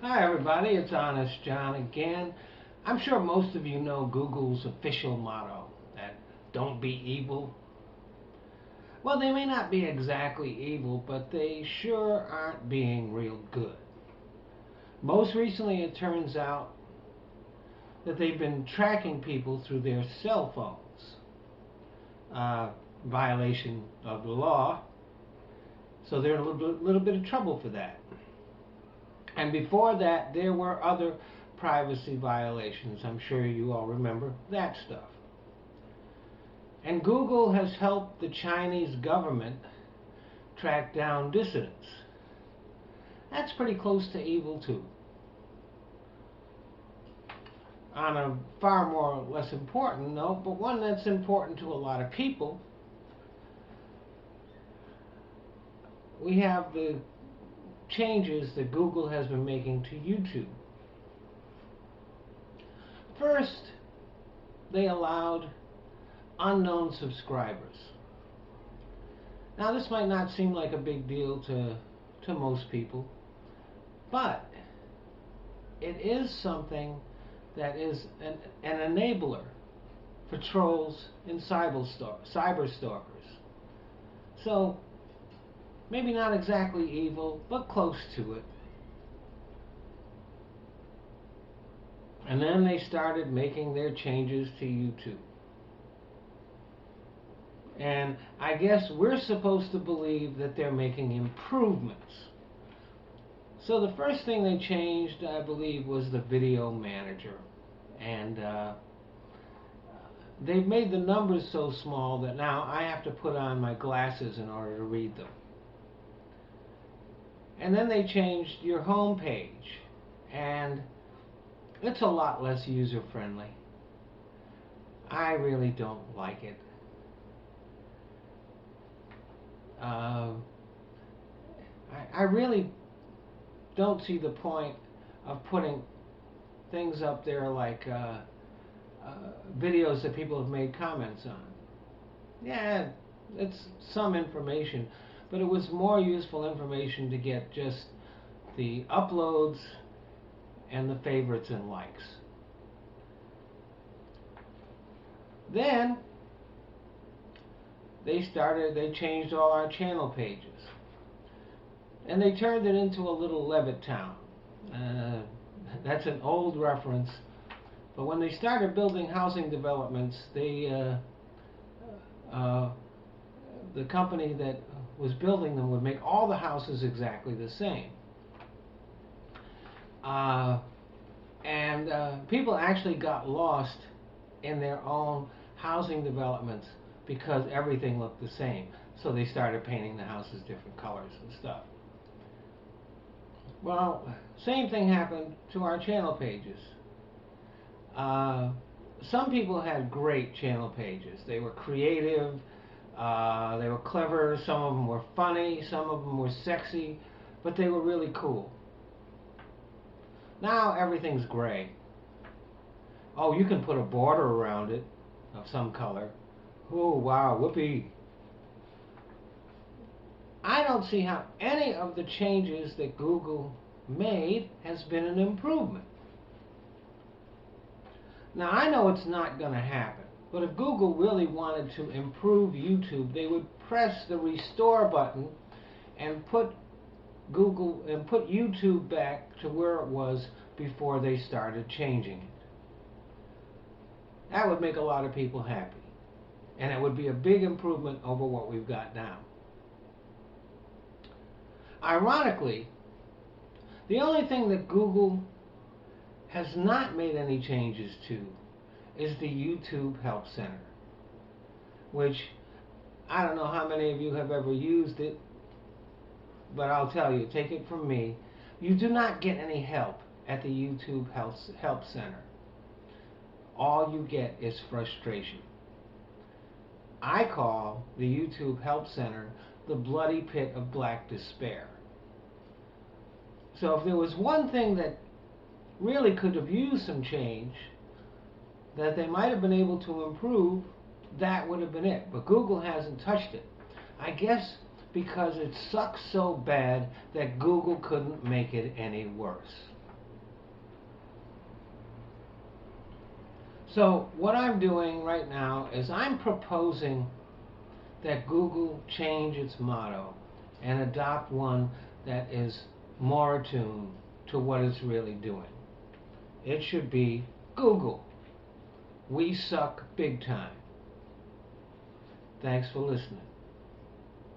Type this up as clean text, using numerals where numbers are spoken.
Hi everybody, it's Honest John again. I'm sure most of you know Google's official motto that don't be evil. Well, they may not be exactly evil, but they sure aren't being real good. Most recently, it turns out that they've been tracking people through their cell phones. Uh, Violation of the law, so they're in a little bit of trouble for that. And before that, there were other privacy violations. I'm sure you all remember that stuff. And Google has helped the Chinese government track down dissidents. That's pretty close to evil, too. On a far more or less important note, but one that's important to a lot of people, we have the changes that Google has been making to YouTube. First, they allowed unknown subscribers. Now, this might not seem like a big deal to most people, but it is something that is an enabler for trolls and cyber stalkers. So, maybe not exactly evil, but close to it. And then they started making their changes to YouTube. And I guess we're supposed to believe that they're making improvements. So the first thing they changed, I believe, was the video manager. And they've made the numbers so small that now I have to put on my glasses in order to read them. And then they changed your home page. And it's a lot less user-friendly. I really don't like it. I really don't see the point of putting things up there like videos that people have made comments on. Yeah, it's some information, but it was more useful information to get just the uploads and the favorites and likes. Then they changed all our channel pages. And they turned it into a little Levittown. That's an old reference. But when they started building housing developments, the company that was building them would make all the houses exactly the same. And people actually got lost in their own housing developments because everything looked the same. So they started painting the houses different colors and stuff. Well, same thing happened to our channel pages. Some people had great channel pages. They were creative, they were clever, some of them were funny, some of them were sexy, but they were really cool. Now everything's gray. Oh, you can put a border around it of some color. Oh, wow, whoopee. I don't see how any of the changes that Google made has been an improvement. Now, I know it's not going to happen, but if Google really wanted to improve YouTube, they would press the restore button and put YouTube back to where it was before they started changing it. That would make a lot of people happy, and it would be a big improvement over what we've got now. Ironically, the only thing that Google has not made any changes to is the YouTube Help Center, which I don't know how many of you have ever used it, but I'll tell you, take it from me, you do not get any help at the YouTube Help Center. All you get is frustration. I call the YouTube Help Center the bloody pit of black despair. So if there was one thing that really could have used some change, that they might have been able to improve, that would have been it. But Google hasn't touched it. I guess because it sucks so bad that Google couldn't make it any worse. So what I'm doing right now is I'm proposing that Google change its motto and adopt one that is more attuned to what it's really doing. It should be Google, we suck big time. Thanks for listening.